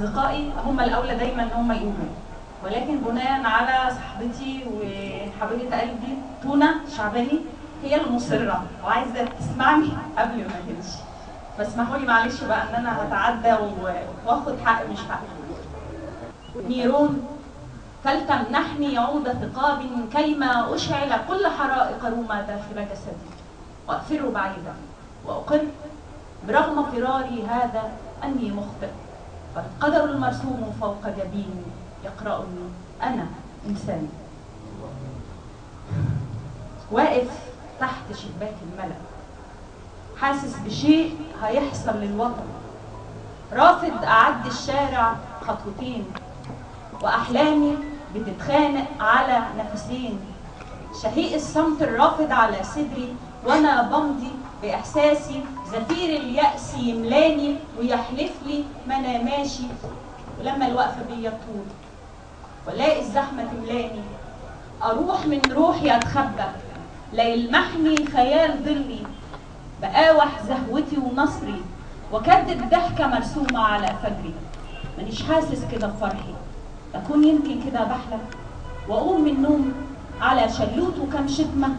اصدقائي هم الاولى دايما ان هم يقولوا، ولكن بناء على صاحبتي وحبيبه قلبي تونه شعباني هي المصره وعايزه تسمعني قبل ما تمشي، فاسمحوا لي معلش بقى ان انا هتعدى واخد حق مش حق. نيرون فلتمنحني عود ثقاب كيما اشعل كل حرائق روما داخل جسدي واغفر بعيدا واقر برغم فراري هذا اني مخطئ، فالقدر المرسوم فوق جبيني يقرأني انا انسان. واقف تحت شباك الملأ حاسس بشيء هيحصل للوطن، رافض اعدي الشارع خطوتين واحلامي بتتخانق على نفسين، شهيق الصمت الرافض على صدري وانا بمضي باحساسي، زفير اليأس يملاني ويحلف لي ما انا ماشي، ولما الوقفه بيا تطول والاقي الزحمه تملاني اروح من روحي اتخبى، لا يلمحني خيال ظلي بقاوح زهوتي ونصري وكدت ضحكه مرسومه على فجري، مانيش حاسس كده بفرحي، اكون يمكن كده بحلم واقوم من النوم على شلوت وكم شتمه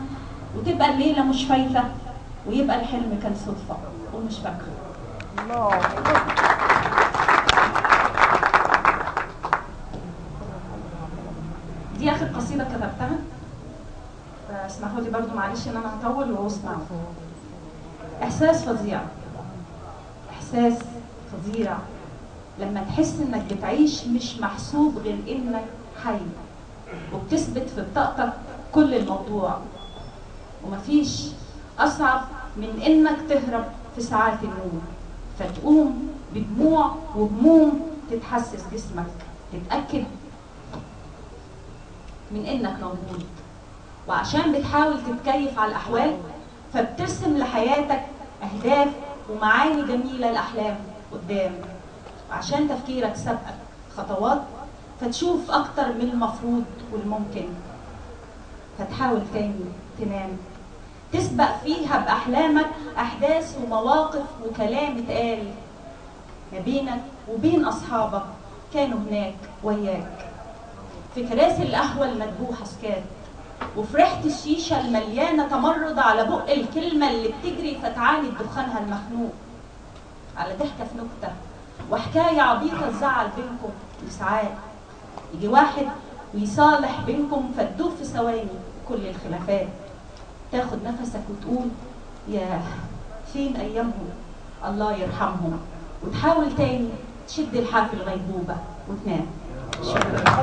وتبقى الليله مش فايته ويبقى الحلم كان صدفه ومش فاكره. الله. دي اخر قصيده كتبتها، فاسمحوا لي برضو معلش ان انا هطول واسمع. احساس فظيع، احساس فظيع لما تحس انك بتعيش مش محسوب غير انك حي وبتثبت في بطاقتك كل الموضوع، ومفيش اصعب من انك تهرب في ساعات النوم فتقوم بدموع وهموم تتحسس جسمك، تتاكد من انك موجود، وعشان بتحاول تتكيف على الاحوال فبترسم لحياتك اهداف ومعاني جميله الاحلام قدام، وعشان تفكيرك سابقك خطوات فتشوف اكتر من المفروض والممكن، فتحاول تاني تنام تسبق فيها باحلامك احداث ومواقف وكلام اتقال ما بينك وبين اصحابك كانوا هناك وياك، في كراسي القهوه المدبوحه سكات، وفي ريحه الشيشه المليانه تمرد على بق الكلمه اللي بتجري فتعاني بدخانها المخنوق، على ضحكه في نكته وحكايه عبيطه تزعل بينكم لساعات، يجي واحد ويصالح بينكم فتدوب في ثواني كل الخلافات، تاخد نفسك وتقول يا فين ايامهم الله يرحمهم، وتحاول تاني تشد الحافل غيبوبه وتنام. شكرا.